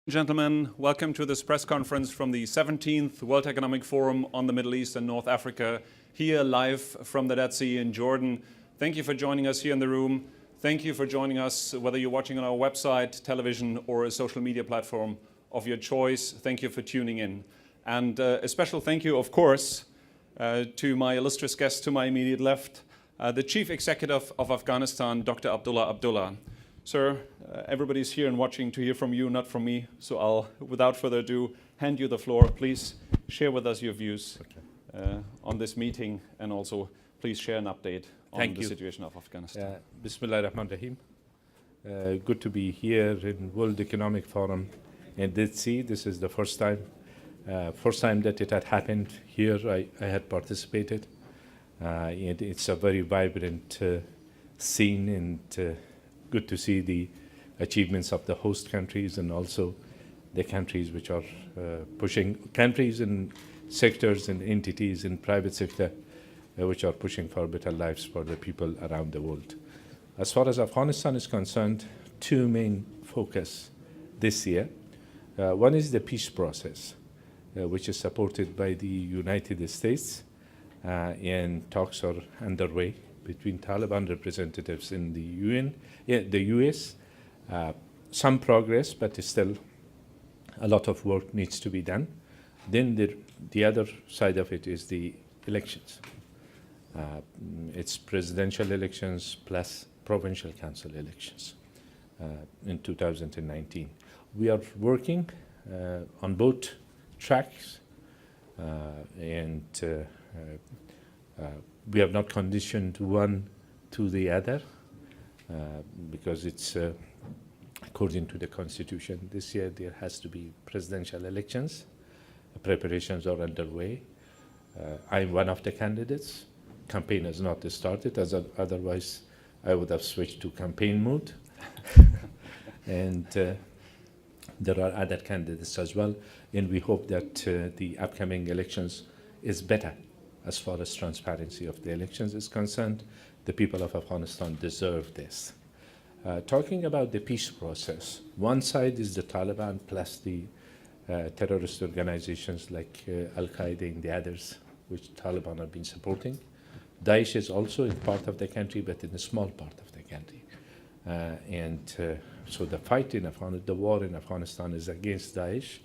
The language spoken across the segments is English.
Gentlemen, welcome to this press conference from the 17th World Economic Forum on the Middle East and North Africa, here live from the Dead Sea in Jordan. Thank you for joining us here in the room. Thank you for joining us, whether you're watching on our website, television, or a social media platform of your choice. Thank you for tuning in. And a special thank you, of course, to my illustrious guest to my immediate left, the Chief Executive of Afghanistan, Dr. Abdullah. Sir, everybody's here and watching to hear from you, not from me. So I'll, without further ado, hand you the floor. Please share with us your views on this meeting, and also please share an update on the situation of Afghanistan. Bismillah ar-Rahman ar-Rahim. Good to be here in World Economic Forum in Dead Sea. This is the first time that it had happened here. I had participated. And it's a very vibrant scene, and good to see the achievements of the host countries and also the countries which are pushing, countries and sectors and entities in private sector which are pushing for better lives for the people around the world. As far as Afghanistan is concerned, two main focus this year. One is the peace process, which is supported by the United States, and talks are underway between Taliban representatives in the UN, the US. Some progress, but still a lot of work needs to be done. Then the other side of it is the elections. It's presidential elections plus provincial council elections in 2019. We are working on both tracks, and we have not conditioned one to the other because it's according to the Constitution. This year there has to be presidential elections. Preparations are underway. I'm one of the candidates. Campaign has not started, otherwise I would have switched to campaign mode. And there are other candidates as well, and we hope that the upcoming elections is better as far as transparency of the elections is concerned. The people of Afghanistan deserve this. Talking about the peace process, one side is the Taliban plus the terrorist organizations like Al-Qaeda and the others, which Taliban have been supporting. Daesh is also in part of the country, but in a small part of the country. So the fight in Afghanistan, the war in Afghanistan is against Daesh,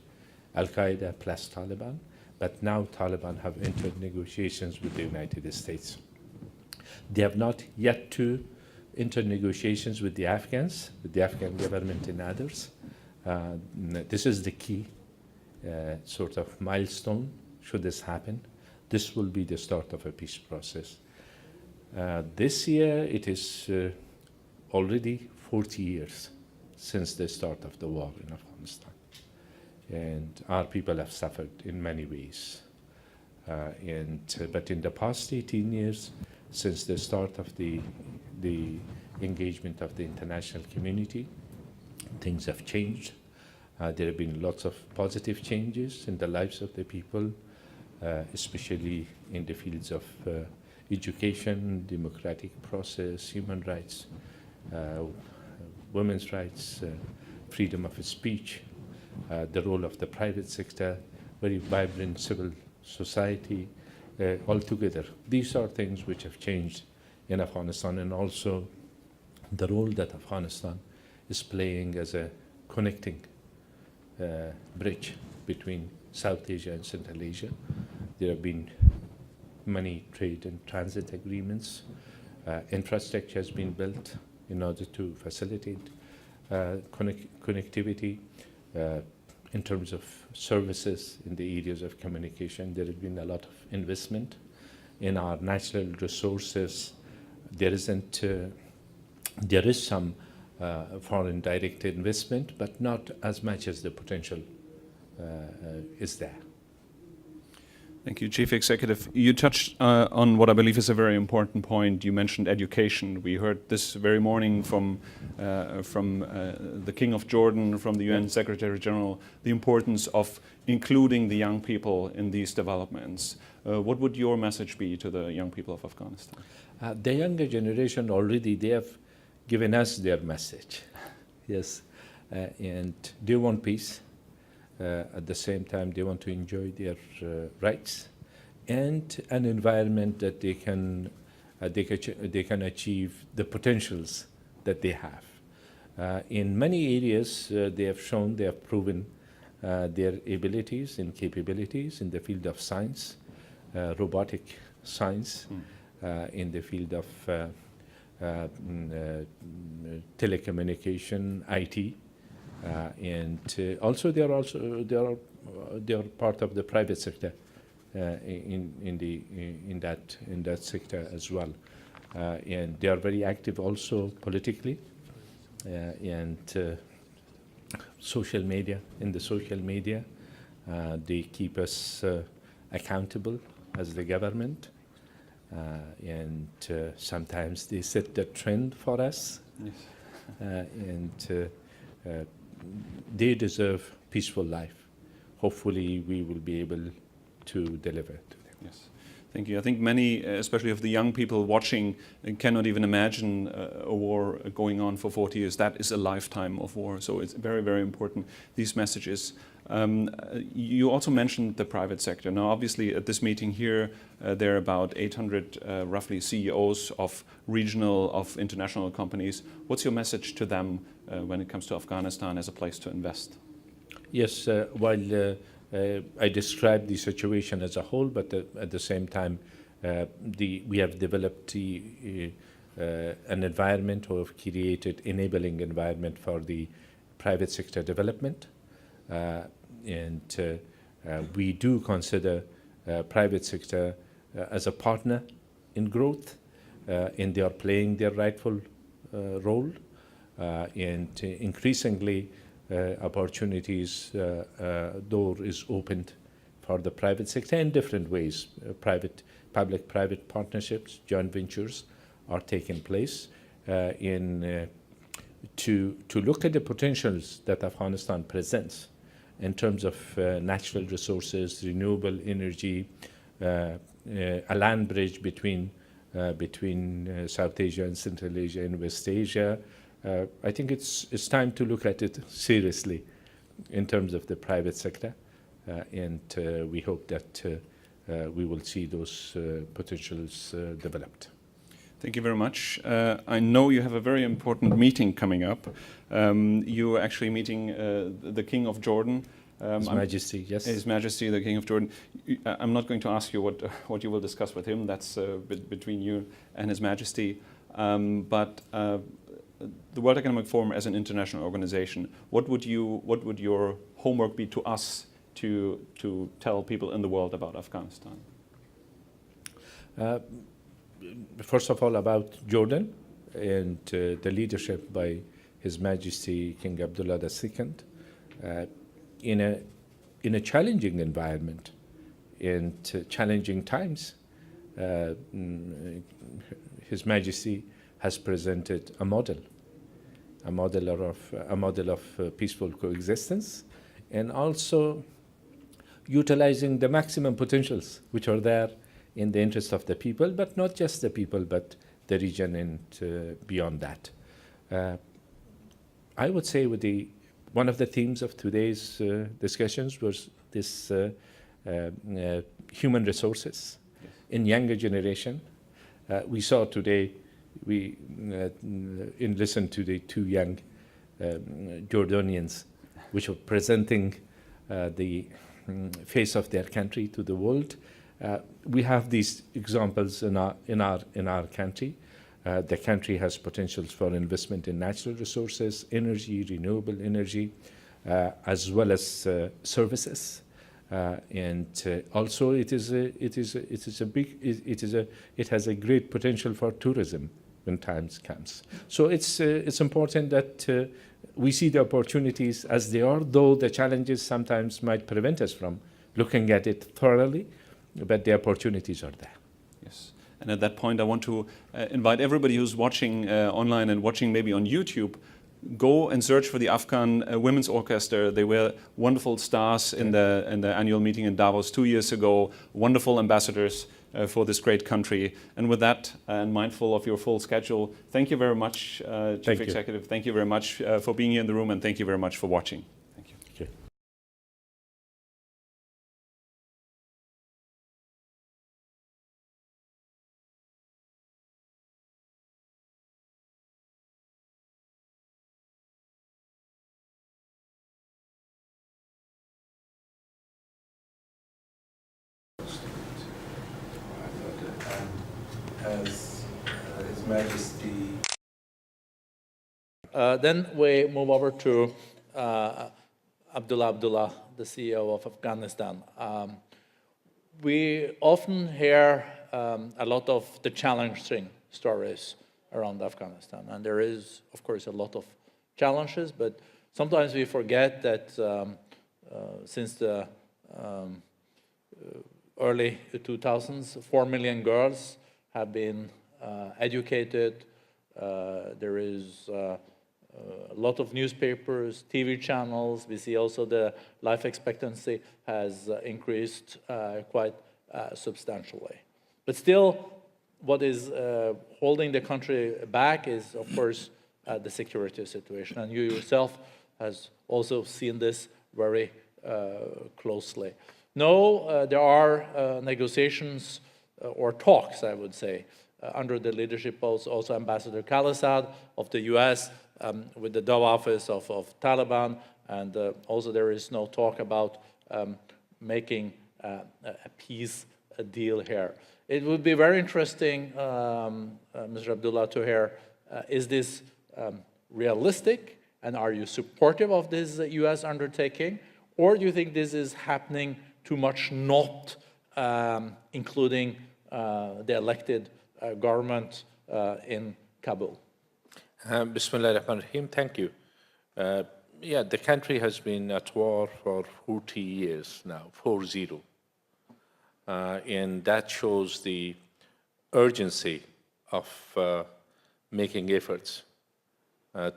Al-Qaeda plus Taliban. But now Taliban have entered negotiations with the United States. They have not yet to enter negotiations with the Afghans, with the Afghan government and others. This is the key sort of milestone. Should this happen, this will be the start of a peace process. This year, it is already 40 years since the start of the war in Afghanistan. And our people have suffered in many ways. But in the past 18 years, since the start of the engagement of the international community, things have changed. There have been lots of positive changes in the lives of the people, especially in the fields of education, democratic process, human rights, women's rights, freedom of speech, the role of the private sector, very vibrant civil society, altogether. These are things which have changed in Afghanistan, and also the role that Afghanistan is playing as a connecting bridge between South Asia and Central Asia. There have been many trade and transit agreements. Infrastructure has been built in order to facilitate connectivity. In terms of services in the areas of communication, there has been a lot of investment in our natural resources. There is some foreign direct investment, but not as much as the potential is there. Thank you, Chief Executive. You touched on what I believe is a very important point. You mentioned education. We heard this very morning from the King of Jordan, from the UN Secretary General, the importance of including the young people in these developments. What would your message be to the young people of Afghanistan? The younger generation already, they have given us their message. Yes, and they want peace. At the same time, they want to enjoy their rights and an environment that they can achieve the potentials that they have. In many areas, they have proven their abilities and capabilities in the field of science, robotic science, in the field of telecommunication, IT, and also they are part of the private sector in that sector as well, and they are very active also politically and social media. In the social media, they keep us accountable as the government, and sometimes they set the trend for us. Yes. And they deserve peaceful life. Hopefully, we will be able to deliver to them. Yes. Thank you. I think many, especially of the young people watching, cannot even imagine a war going on for 40 years. That is a lifetime of war. So it's very, very important, these messages. You also mentioned the private sector. Now, obviously, at this meeting here, there are about 800 roughly CEOs of regional, of international companies. What's your message to them when it comes to Afghanistan as a place to invest? Yes, while I described the situation as a whole, but at the same time, we have developed an environment, or have created enabling environment for the private sector development. And we do consider private sector as a partner in growth, and they are playing their rightful role, and increasingly opportunities door is opened for the private sector in different ways. Public-private partnerships, joint ventures are taking place to look at the potentials that Afghanistan presents in terms of natural resources, renewable energy, a land bridge between South Asia and Central Asia and West Asia. I think it's time to look at it seriously in terms of the private sector, and we hope that we will see those potentials developed. Thank you very much. I know you have a very important meeting coming up. You are actually meeting the King of Jordan. His Majesty, yes. His Majesty, the King of Jordan. I'm not going to ask you what you will discuss with him. That's between you and His Majesty. But the World Economic Forum as an international organization, what would your homework be to us to tell people in the world about Afghanistan? First of all, about Jordan and the leadership by His Majesty King Abdullah II in a challenging environment, in challenging times. His Majesty has presented a model of peaceful coexistence, and also utilizing the maximum potentials which are there in the interest of the people, but not just the people, but the region and beyond that. I would say one of the themes of today's discussions was this human resources in younger generation. We saw today, we listened to the two young Jordanians, which are presenting the face of their country to the world. We have these examples in our country. The country has potentials for investment in natural resources, energy, renewable energy, as well as services, and also it has a great potential for tourism when times comes. So it's important that we see the opportunities as they are, though the challenges sometimes might prevent us from looking at it thoroughly, but the opportunities are there. Yes. And at that point, I want to invite everybody who's watching online and watching maybe on YouTube, go and search for the Afghan Women's Orchestra. They were wonderful stars in the annual meeting in Davos 2 years ago, wonderful ambassadors for this great country. And with that, and mindful of your full schedule, thank you very much, Chief Executive. Thank you very much for being here in the room, and thank you very much for watching. as His Majesty. Then we move over to Abdullah, the CEO of Afghanistan. We often hear a lot of the challenging stories around Afghanistan, and there is, of course, a lot of challenges, but sometimes we forget that since the early 2000s, 4 million girls have been educated. There is a lot of newspapers, TV channels. We see also the life expectancy has increased quite substantially. But still, what is holding the country back is, of course, the security situation. And you yourself has also seen this very closely. No, there are negotiations or talks, I would say, under the leadership of also Ambassador Khalilzad of the US with the Dove office of Taliban, and also there is no talk about making a peace deal here. It would be very interesting, Mr. Abdullah, to hear, is this realistic, and are you supportive of this US undertaking, or do you think this is happening too much not including the elected government in Kabul? Bismillah ar-Rahman ar-Rahim. Thank you. Yeah, the country has been at war for 40 years now, 4-0. And that shows the urgency of making efforts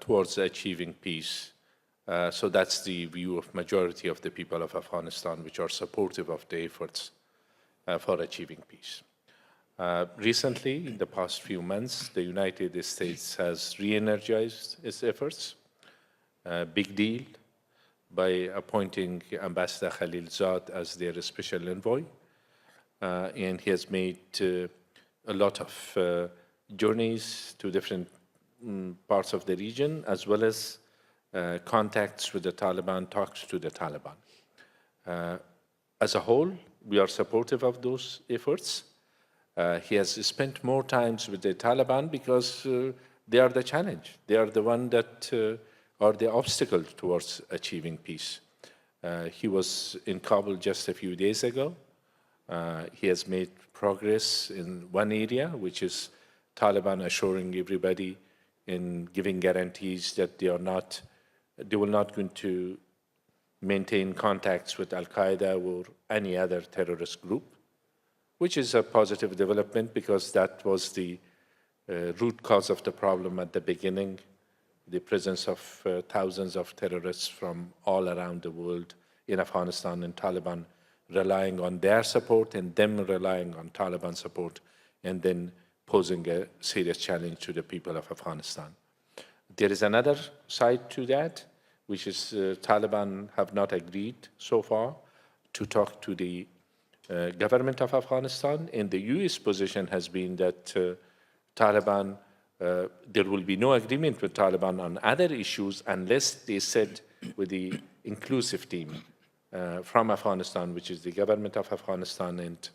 towards achieving peace. So that's the view of majority of the people of Afghanistan, which are supportive of the efforts for achieving peace. Recently, in the past few months, the United States has re-energized its efforts. Big deal by appointing Ambassador Khalilzad as their special envoy. And he has made a lot of journeys to different parts of the region, as well as contacts with the Taliban, talks to the Taliban. As a whole, we are supportive of those efforts. He has spent more times with the Taliban because they are the challenge. They are the one that are the obstacle towards achieving peace. He was in Kabul just a few days ago. He has made progress in one area, which is Taliban assuring everybody and giving guarantees that they will not going to maintain contacts with Al-Qaeda or any other terrorist group, which is a positive development because that was the root cause of the problem at the beginning, the presence of thousands of terrorists from all around the world in Afghanistan, and Taliban relying on their support and them relying on Taliban support, and then posing a serious challenge to the people of Afghanistan. There is another side to that, which is Taliban have not agreed so far to talk to the government of Afghanistan, and the US position has been that Taliban, there will be no agreement with Taliban on other issues unless they sit with the inclusive team from Afghanistan, which is the government of Afghanistan and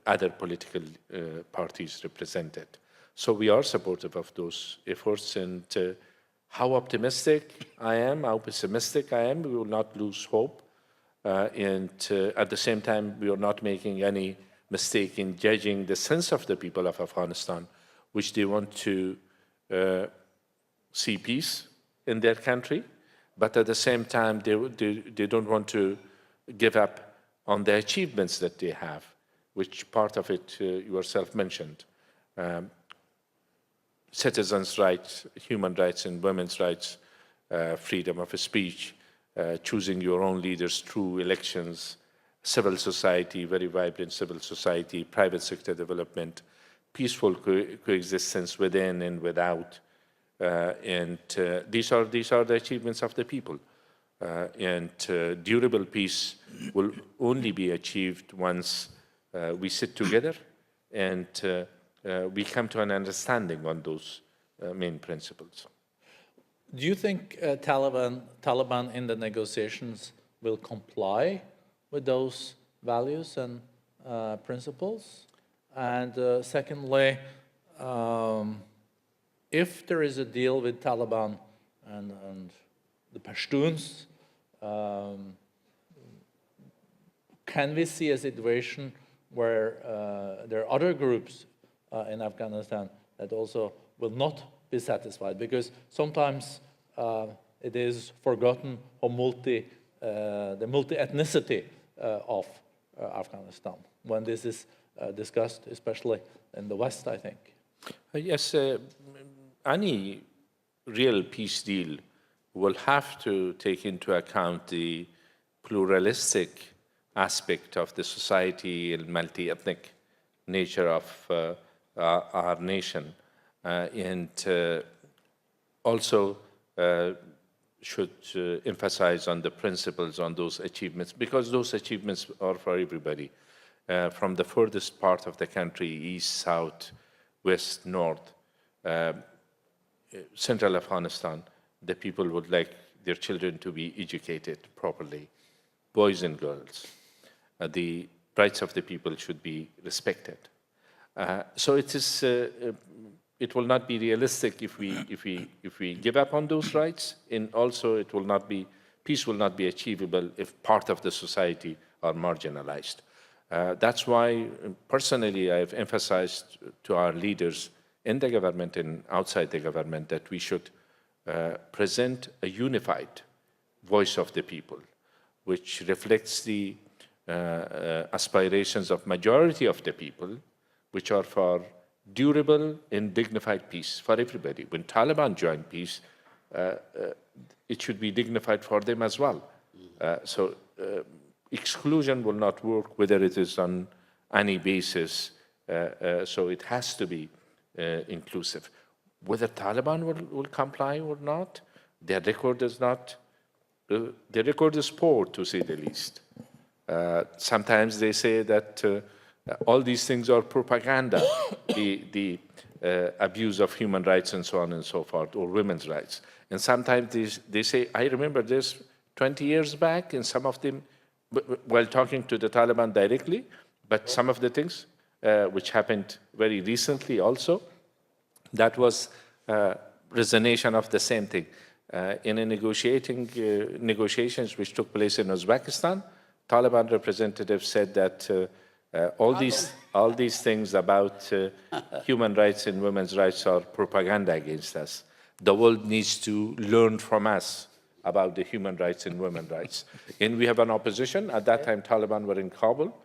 other political parties represented. So we are supportive of those efforts, and how optimistic I am, how pessimistic I am, we will not lose hope. And at the same time, we are not making any mistake in judging the sense of the people of Afghanistan, which they want to see peace in their country, but at the same time, they don't want to give up on the achievements that they have, which part of it you yourself mentioned. Citizens' rights, human rights and women's rights, freedom of speech, choosing your own leaders through elections, civil society, very vibrant civil society, private sector development, peaceful coexistence within and without. And these are the achievements of the people. And durable peace will only be achieved once we sit together and we come to an understanding on those main principles. Do you think Taliban in the negotiations will comply with those values and principles? And secondly, if there is a deal with Taliban and the Pashtuns, can we see a situation where there are other groups in Afghanistan that also will not be satisfied? Because sometimes it is forgotten how the multi-ethnicity of Afghanistan when this is discussed, especially in the West, I think. Yes, any real peace deal will have to take into account the pluralistic aspect of the society and multi-ethnic nature of our nation, and also should emphasize on the principles, on those achievements, because those achievements are for everybody. From the furthest part of the country, east, south, west, north, central Afghanistan, the people would like their children to be educated properly, boys and girls. The rights of the people should be respected. So it is. It will not be realistic if we give up on those rights, and also it will not be, peace will not be achievable if part of the society are marginalized. That's why personally I've emphasized to our leaders in the government and outside the government that we should present a unified voice of the people, which reflects the aspirations of majority of the people, which are for durable and dignified peace for everybody. When Taliban joined peace, it should be dignified for them as well. So exclusion will not work, whether it is on any basis. So it has to be inclusive. Whether Taliban will comply or not, their record is not. Their record is poor, to say the least. Sometimes they say that all these things are propaganda, the abuse of human rights and so on and so forth, or women's rights. And sometimes they say, I remember this 20 years back, and some of them, while talking to the Taliban directly, but some of the things which happened very recently also, that was resonation of the same thing. In a negotiations which took place in Uzbekistan, Taliban representatives said that all these things about human rights and women's rights are propaganda against us. The world needs to learn from us about the human rights and women's rights. And we have an opposition. At that time, Taliban were in Kabul,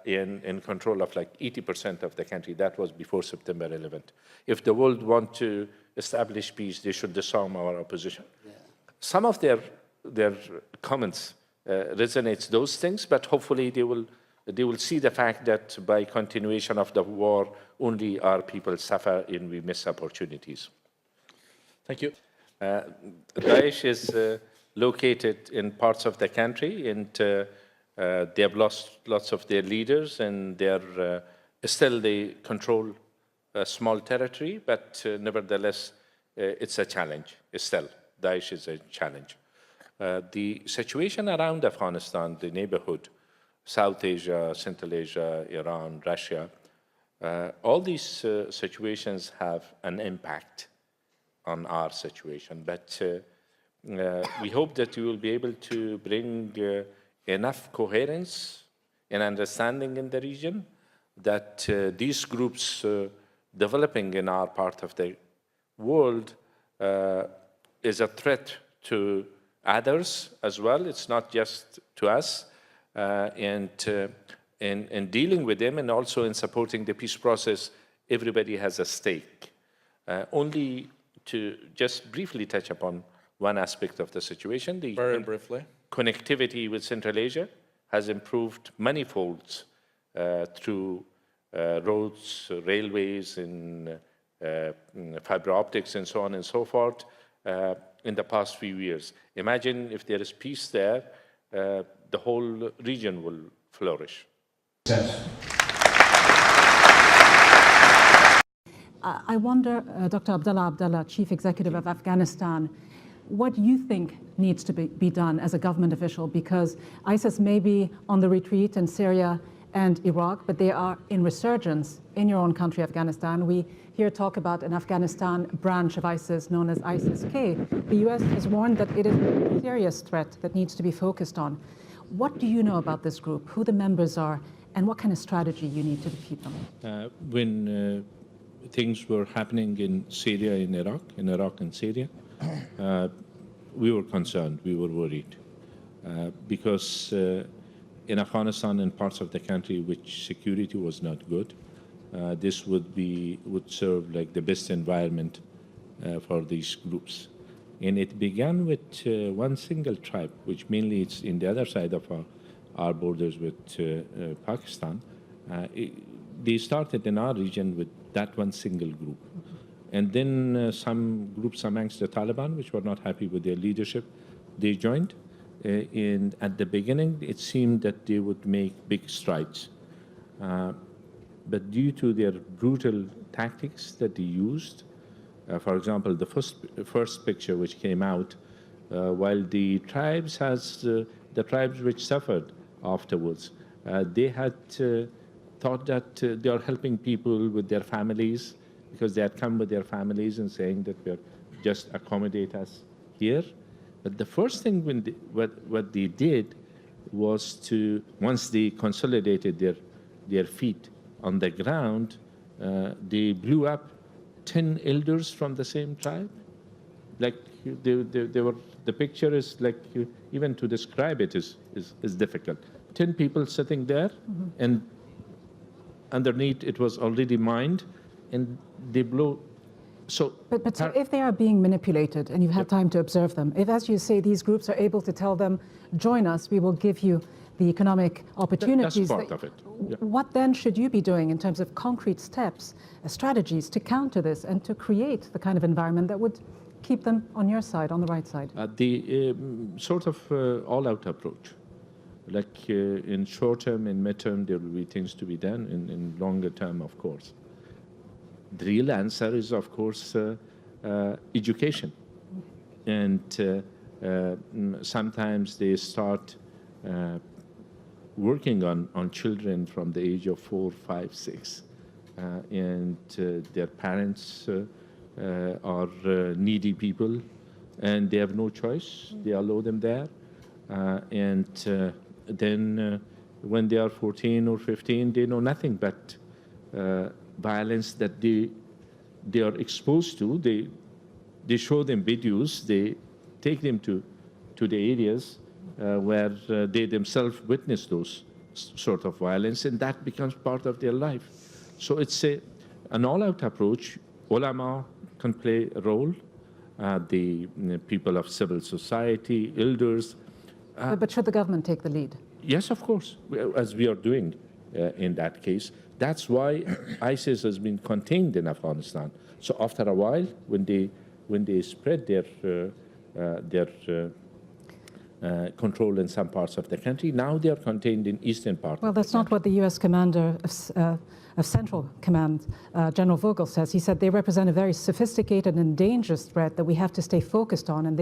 in control of like 80% of the country. That was before September 11th. If the world want to establish peace, they should disarm our opposition. Yeah. Some of their comments resonates those things, but hopefully they will see the fact that by continuation of the war, only our people suffer and we miss opportunities. Thank you. Daesh is located in parts of the country, and they have lost lots of their leaders, and they're still they control a small territory, but nevertheless, it's a challenge. Still, Daesh is a challenge. The situation around Afghanistan, the neighborhood, South Asia, Central Asia, Iran, Russia, all these situations have an impact on our situation. But we hope that we will be able to bring enough coherence and understanding in the region that these groups developing in our part of the world is a threat to others as well. It's not just to us. And in dealing with them and also in supporting the peace process, everybody has a stake. Only to just briefly touch upon one aspect of the situation. Very briefly. Connectivity with Central Asia has improved many folds through roads, railways, and fiber optics, and so on and so forth in the past few years. Imagine if there is peace there, the whole region will flourish. I wonder, Dr. Abdullah, Chief Executive of Afghanistan, what you think needs to be done as a government official, because ISIS may be on the retreat in Syria and Iraq, but they are in resurgence in your own country, Afghanistan. We hear talk about an Afghanistan branch of ISIS known as ISIS-K. The US has warned that it is a serious threat that needs to be focused on. What do you know about this group, who the members are, and what kind of strategy you need to defeat them? When things were happening in Syria, in Iraq and Syria, we were concerned, we were worried, because in Afghanistan and parts of the country which security was not good, this would serve like the best environment for these groups. And it began with one single tribe, which mainly it's in the other side of our borders with Pakistan. They started in our region with that one single group. And then some groups amongst the Taliban, which were not happy with their leadership, they joined. And at the beginning, it seemed that they would make big strides. But due to their brutal tactics that they used, for example, the first picture which came out, while the tribes the tribes which suffered afterwards, they had thought that they are helping people with their families, because they had come with their families and saying that we're just accommodate us here. But the first thing what they did was to, once they consolidated their feet on the ground, they blew up 10 elders from the same tribe. Like they were, the picture is like, even to describe it is difficult. 10 people sitting there, and underneath it was already mined, and they blew. So, so if they are being manipulated, and you've had time to observe them, if, as you say, these groups are able to tell them, join us, we will give you the economic opportunities. That's part of it. Yeah. What then should you be doing in terms of concrete steps, strategies to counter this and to create the kind of environment that would keep them on your side, on the right side? The sort of all-out approach. Like in short term, in mid-term, there will be things to be done. In longer term, of course. The real answer is, of course, education. And sometimes they start working on children from the age of 4, 5, 6. And their parents are needy people, and they have no choice. They allow them there. Then when they are 14 or 15, they know nothing but violence that they are exposed to. They show them videos. They take them to the areas where they themselves witness those sort of violence, and that becomes part of their life. So it's an all-out approach. Ulama can play a role. The people of civil society, elders. But should the government take the lead? Yes, of course, as we are doing in that case. That's why ISIS has been contained in Afghanistan. So after a while, when they spread their control in some parts of the country, now they are contained in eastern part. Well, that's not what the U.S. commander of Central Command, General Vogel, says. He said they represent a very sophisticated and dangerous threat that we have to stay focused on. And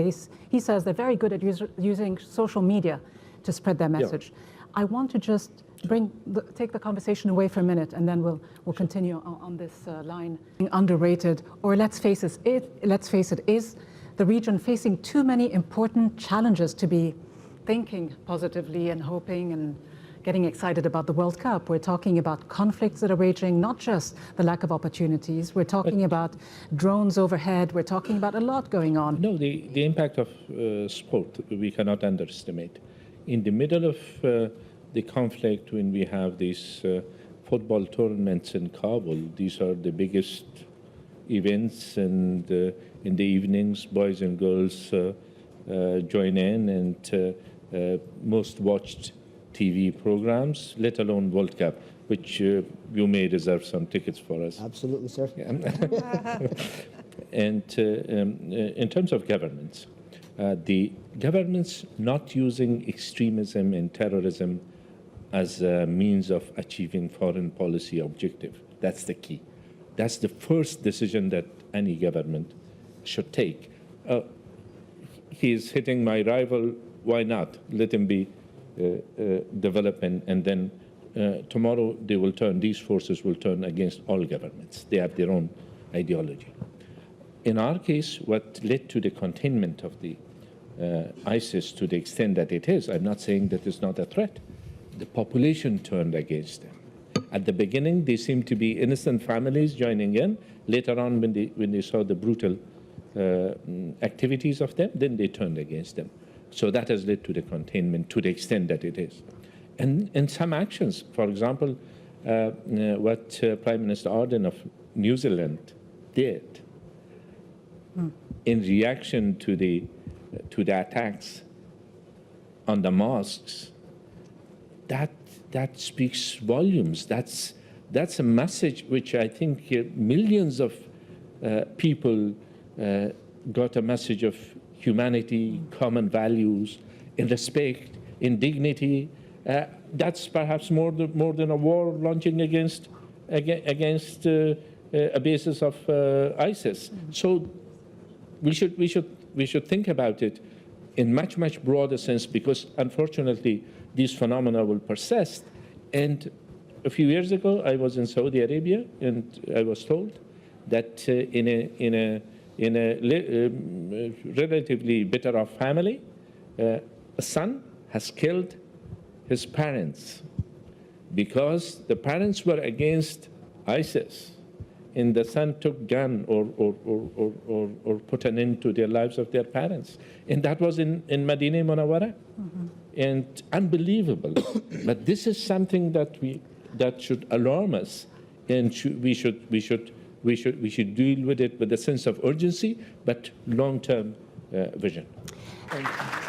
he says they're very good at using social media to spread their message. Yeah. I want to just take the conversation away for a minute, and then we'll continue on this line. Underrated, or let's face it, is the region facing too many important challenges to be thinking positively and hoping and getting excited about the World Cup? We're talking about conflicts that are raging, not just the lack of opportunities. We're talking about drones overhead. We're talking about a lot going on. No, the impact of sport we cannot underestimate. In the middle of the conflict, when we have these football tournaments in Kabul, these are the biggest events, and in the evenings, boys and girls join in, and most watched TV programs, let alone World Cup, which you may reserve some tickets for us. Absolutely, sir. And in terms of governments, the governments not using extremism and terrorism as a means of achieving foreign policy objective. That's the key. That's the first decision that any government should take. He's hitting my rival, why not? Let him be developing and then tomorrow these forces will turn against all governments. They have their own ideology. In our case, what led to the containment of the ISIS to the extent that it is, I'm not saying that it's not a threat. The population turned against them. At the beginning, they seemed to be innocent families joining in. Later on, when they saw the brutal activities of them, then they turned against them. So that has led to the containment to the extent that it is. And some actions, for example, what Prime Minister Ardern of New Zealand did in reaction to the attacks on the mosques, that speaks volumes. That's a message which I think millions of people got a message of humanity, common values, in respect, in dignity. That's perhaps more than a war launching against a basis of ISIS. So we should think about it in much broader sense, because unfortunately these phenomena will persist. And a few years ago, I was in Saudi Arabia, and I was told that in a relatively better off family, a son has killed his parents because the parents were against ISIS, and the son took gun or put an end to their lives of their parents. And that was in Medina Munawwara. And unbelievable. But this is something that should alarm us, and we should deal with it with a sense of urgency, but long-term vision. Thank you.